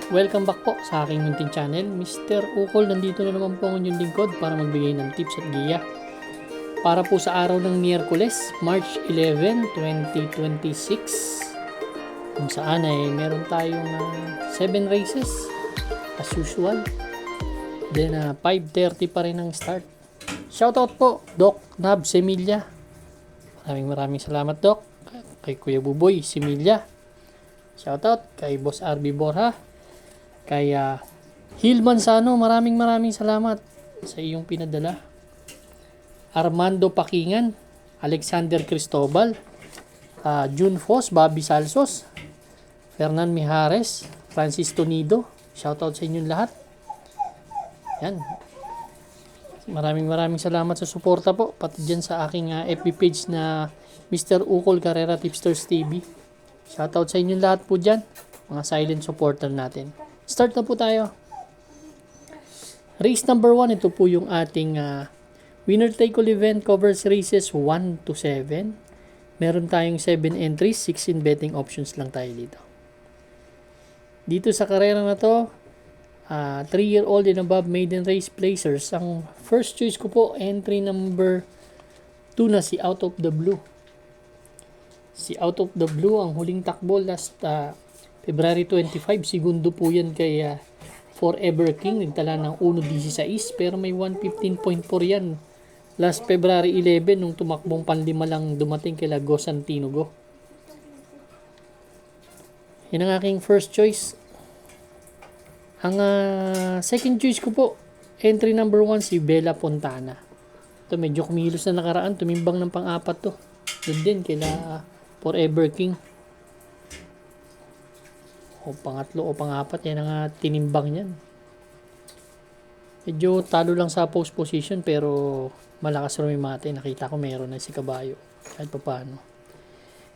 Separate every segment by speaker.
Speaker 1: Welcome back po sa aking munting channel, Mr. Ukol. Nandito na naman po ang inyong lingkod para magbigay ng tips at giya para po sa araw ng Miyerkules, March 11, 2026, kung saan ay meron tayong 7 races as usual. Then 5:30 pa rin ang start. Shoutout po Doc Nab Semilla, maraming salamat Doc. Kay Kuya Buboy Semilla, shoutout kay Boss RB Borja, kay Hil Manzano, maraming salamat sa iyong pinadala. Armando Pakingan, Alexander Cristobal, June Fos, Bobby Salsos, Fernan Mijares, Francis Tonido, shoutout sa inyong lahat. Yan. Maraming salamat sa suporta po, pati dyan sa aking FB page na Mr. Ukol Carrera Tipsters TV. Shoutout sa inyong lahat po dyan, mga silent supporter natin. Start na po tayo. Race number 1, ito po yung ating winner take all event, covers races 1 to 7. Meron tayong 7 entries, 16 betting options lang tayo dito. Dito sa karera na to, 3-year-old and above maiden race placers. Ang first choice ko po, entry number 2 na si Out of the Blue. Si Out of the Blue, ang huling takbo last February 25, segundo po yan kay Forever King, nagtala ng 1.16, pero may 115.4 yan last February 11 nung tumakbong panlima lang dumating kay Go Santino Go. Yan ang aking first choice. Ang second choice ko po, entry number 1 si Bella Fontana. Ito medyo kumilos na nakaraan, tumimbang ng pang-apat to. Doon din kila Forever King. O pangatlo o pang-apat, yan ang tinimbang niyan. Medyo talo lang sa post position pero malakas rumimate. Nakita ko meron na si Kabayo. Kahit pa paano.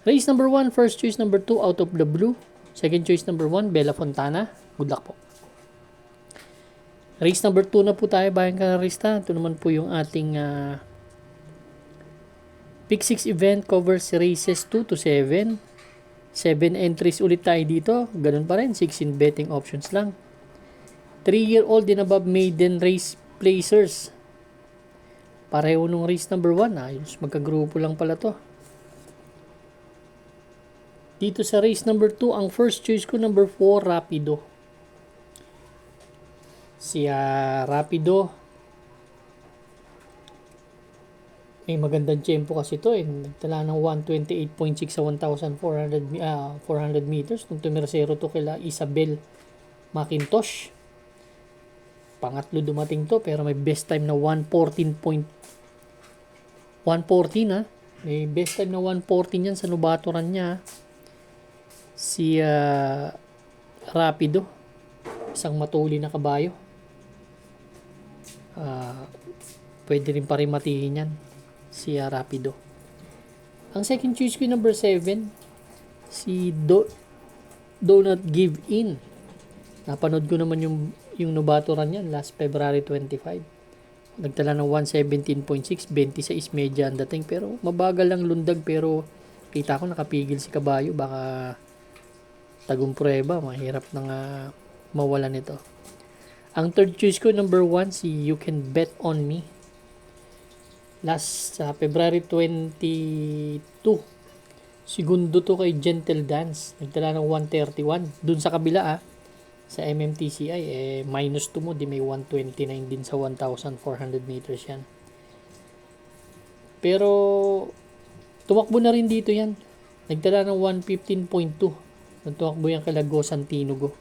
Speaker 1: Race number 1, first choice number 2, Out of the Blue. Second choice number 1, Bella Fontana. Good luck po. Race number 2 na po tayo, bayan karerista. Ito naman po yung ating Pick 6 event, covers races 2 to 7. 7 entries ulit tayo dito. Ganun pa rin, 16 betting options lang. 3-year-old and above maiden race placers. Pareho nung race number 1. Ayos, magkagrupo lang pala to. Dito sa race number 2, ang first choice ko, number 4, Rapido. Si Rapido, may magandang tempo kasi to. Nagtala ng 128.6 sa 1,400 meters. Nung tumirsero to kila Isabel Macintosh. Pangatlo dumating to, pero may best time na 114 ha. May best time na 114 yan sa nubaturan niya. Si Rapido, isang matuli na kabayo. Pwede rin parimatihin yan si Rapido. Ang second choice ko, number 7, si Do Not Give In. Napanood ko naman yung nubaturan yan last February 25. Nagtala ng 117.6, 26 medya ang dating, pero mabagal lang lundag, pero kita ko nakapigil si Kabayo. Baka tagong prueba, mahirap nang mawalan ito. Ang third choice ko, number 1, si You Can Bet On Me. Last February 22, segundo to kay Gentle Dance. Nagtala ng 131. Dun sa kabila sa MMTCI, minus 2 mo, di may 129 din sa 1,400 meters yan. Pero tumakbo na rin dito yan. Nagtala ng 115.2. Tumakbo yan kay Go Santino Go.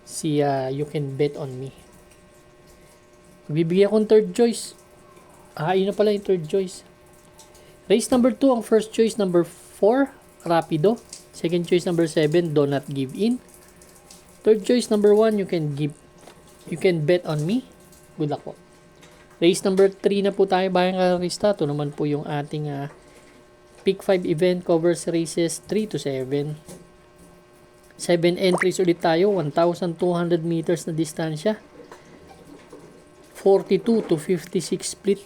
Speaker 1: Si You Can Bet On Me. Bibigyan akong third choice. Yun na pala yung third choice. Race number 2, ang first choice number 4, Rapido. Second choice number 7, Do Not Give In. Third choice number 1, You Can Bet On Me. Good luck po. Race number 3 na po tayo, bayan karerista. Ito naman po yung ating Pick 5 event, covers races 3 to 7. 7 entries ulit tayo, 1,200 meters na distansya. 42 to 56 split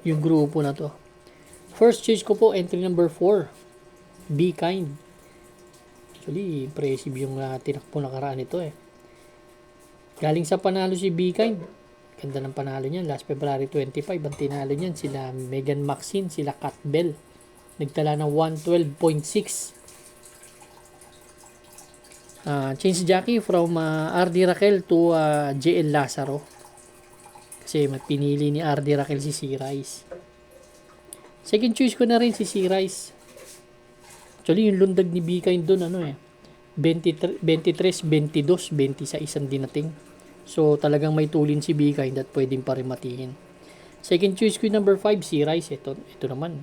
Speaker 1: yung grupo na to. First choice ko po, entry number 4, Be Kind. Actually, impressive yung tinakbo nakaraan nito eh. Galing sa panalo si B-Kind. Ganda ng panalo niyan. Last February 25, ang tinalo niyan sila Megan Maxine, sila Kat Bell. Nagtala ng 112.6. Change jockey from RD Raquel to JL Lazaro. Kasi pinili ni RD Raquel si C-Rice. Second choice ko na rin si C-Rice. Actually, yung lundag ni B-Kind doon, 23, 22, 20 sa isang dinating. So, talagang may tulin si B-Kind at pwedeng pa rin matiin. Second choice ko yung number 5, C-Rice. Ito naman.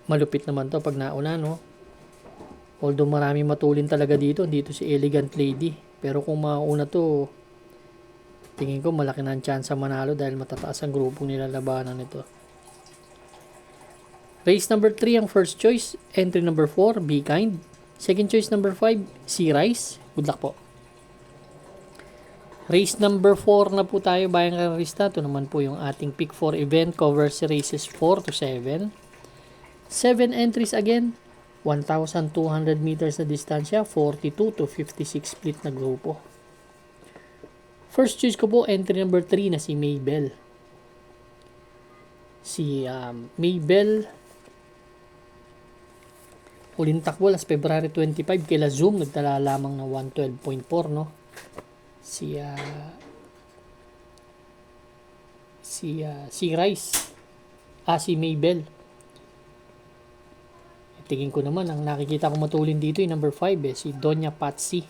Speaker 1: Malupit naman to pag nauna, no? Although marami matulin talaga dito si Elegant Lady. Pero kung mauna to, tingin ko malaki na ang chance manalo dahil matataas ang grupong nilalabanan nito. Race number 3 ang first choice. Entry number 4, B-Kind. Second choice number 5, C-Rice. Good luck po. Race number 4 na po tayo, bayang karista. Ito naman po yung ating pick 4 event. Covers races 4 to 7. 7 entries again. 1,200 meters na distansya. 42 to 56 split na grupo. First choice ko po, entry number 3 na si Maybell. Si Maybell, huling takbo last February 25 kila Zoom, nagtala lamang ng 112.4, no? Si Rice. Si Maybell. Tingin ko naman, ang nakikita ko matulin dito yung number 5 si Doña Patsy.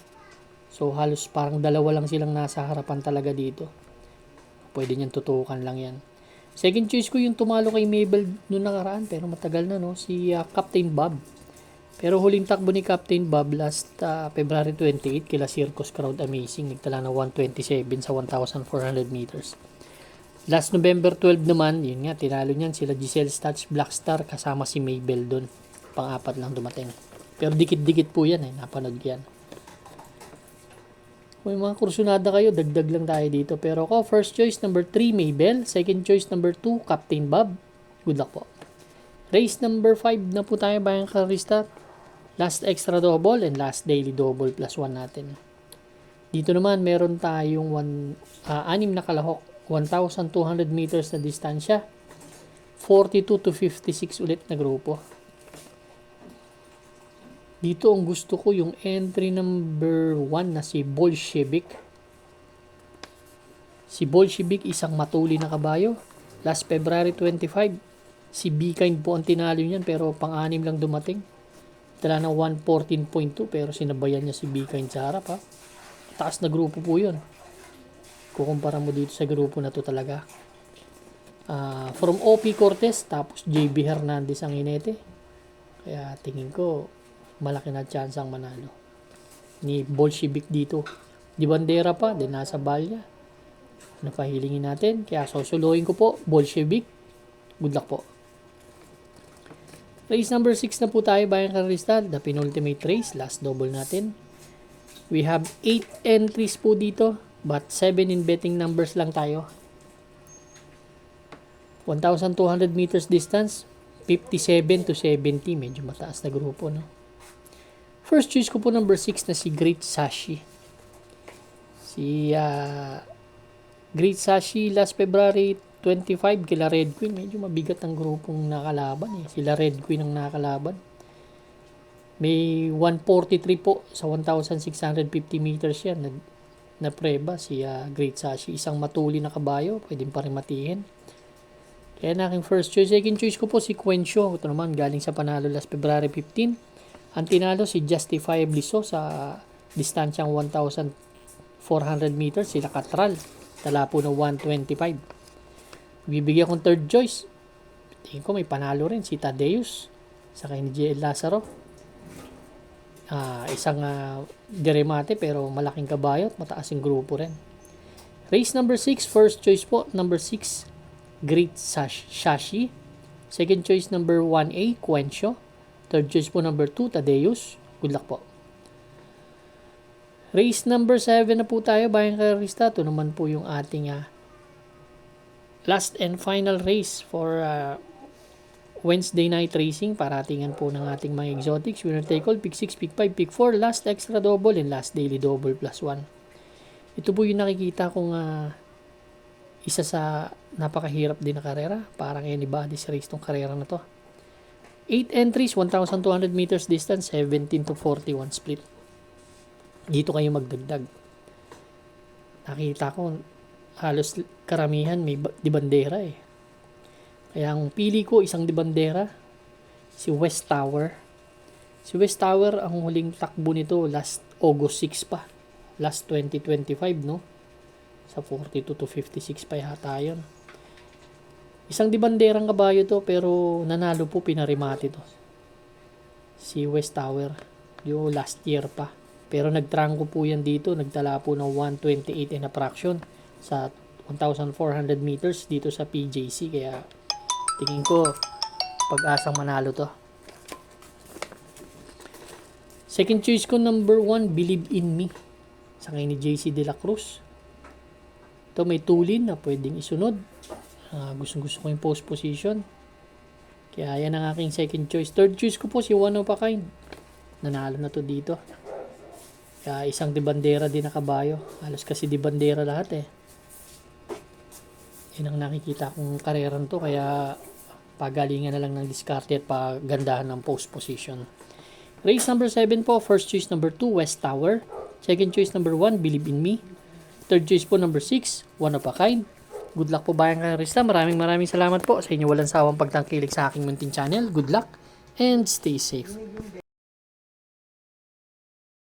Speaker 1: So halos parang dalawa lang silang nasa harapan talaga dito. Pwede niyang tutukan lang yan. Second choice ko yung tumalo kay Maybell noong nakaraan, pero matagal na, no? Si Captain Bob. Pero huling takbo ni Captain Bob last February 28 kila Circus Crowd Amazing. Nagtala na 127 sa 1,400 meters. Last November 12 naman, yun nga, tinalo niyan sila Giselle Stats Blackstar kasama si Maybell doon. Pang-apat lang dumating. Pero dikit-dikit po yan napanood yan. Kung mga kursunada kayo, dagdag lang tayo dito. Pero ako, first choice number 3, Maybell. Second choice number 2, Captain Bob. Good luck po. Race number 5 na po tayo, bayang karista. Last extra double and last daily double plus 1 natin. Dito naman, meron tayong 6 na kalahok. 1,200 meters na distansya. 42 to 56 ulit na grupo. Dito ang gusto ko yung entry number 1 na si Bolshevik. Si Bolshevik, isang matuli na kabayo. Last February 25, si B-Kind po ang tinalo niyan pero pang-anim lang dumating. Tala na 114.2 pero sinabayan niya si B-Kind sa harap ha. Taas na grupo po yun. Kukumpara mo dito sa grupo na to talaga. From OP Cortez tapos JB Hernandez ang inete. Kaya tingin ko malaki na chance ang manalo ni Bolshevik dito. Di bandera pa, din nasa balya. Napahilingin natin. Kaya susuluhin ko po, Bolshevik. Good luck po. Race number 6 na po tayo, bayang karista. The penultimate race, last double natin. We have 8 entries po dito, but 7 in betting numbers lang tayo. 1,200 meters distance, 57 to 70. Medyo mataas na grupo, no? First choice ko po number 6 na si Great Sashi. Si Great Sashi last February 25 kila Red Queen. Medyo mabigat ang grupong nakalaban Sila Red Queen ang nakalaban. May 143 po sa 1,650 meters yan na preba si Great Sashi. Isang matuli na kabayo. Pwedeng pa rin matiin. Kaya na aking first choice. Second choice ko po si Quencio. Ito naman galing sa panalo last February 15. Ang tinalo si Justifiably So sa distansyang 1,400 meters. Sila Catral. Tala po na 125. Bibigyan kong third choice. Tingin ko may panalo rin si Tadeus. Sa kay ni JL Lazaro. Isang deremate pero malaking kabayo at mataas yung grupo rin. Race number 6. First choice po. Number 6. Great Sashi. Second choice number 1A. Quencio. Third choice po number 2, Tadeus. Good luck po. Race number 7 na po tayo, bayang karista. Ito naman po yung ating last and final race for Wednesday night racing, paratingan po ng ating mga exotics. Winner take all, pick 6, pick 5, pick 4, last extra double, and last daily double plus 1. Ito po yung nakikita kong isa sa napakahirap din na karera. Parang anybody's race tong karera na to. 8 entries, 1,200 meters distance, 17 to 41 split. Dito kayo magdagdag. Nakita ko, halos karamihan may di bandera eh. Kaya ang pili ko, isang di bandera, si West Tower. Si West Tower, ang huling takbo nito, last August 6 pa. Last 2025, no? Sa 42 to 56 pa yata yun. Isang di banderang kabayo to, pero nanalo po, pinarimati to. Si West Tower, yung last year pa. Pero nagtrangko po yan dito, nagtala po ng 128 and a fraction sa 1,400 meters dito sa PJC. Kaya tingin ko, pag-asang manalo to. Second choice ko, number 1, Believe in Me. Sakay ni JC De La Cruz. Ito may tulin na pwedeng isunod. Gusto ko yung post position. Kaya yan ang aking second choice. Third choice ko po si One of a Kind. Nanalo na to dito. Kaya isang di bandera din na kabayo. Halos kasi di bandera lahat eh. Yan ang nakikita kong kareran to. Kaya pagalingan na lang ng diskarte at pagandahan ng post position. Race number 7 po. First choice number 2, West Tower. Second choice number 1, Believe in Me. Third choice po number 6, One of a Kind. Good luck po bayang karista. Maraming salamat po sa inyo walang sawang pagtangkilik sa aking munting channel. Good luck and stay safe.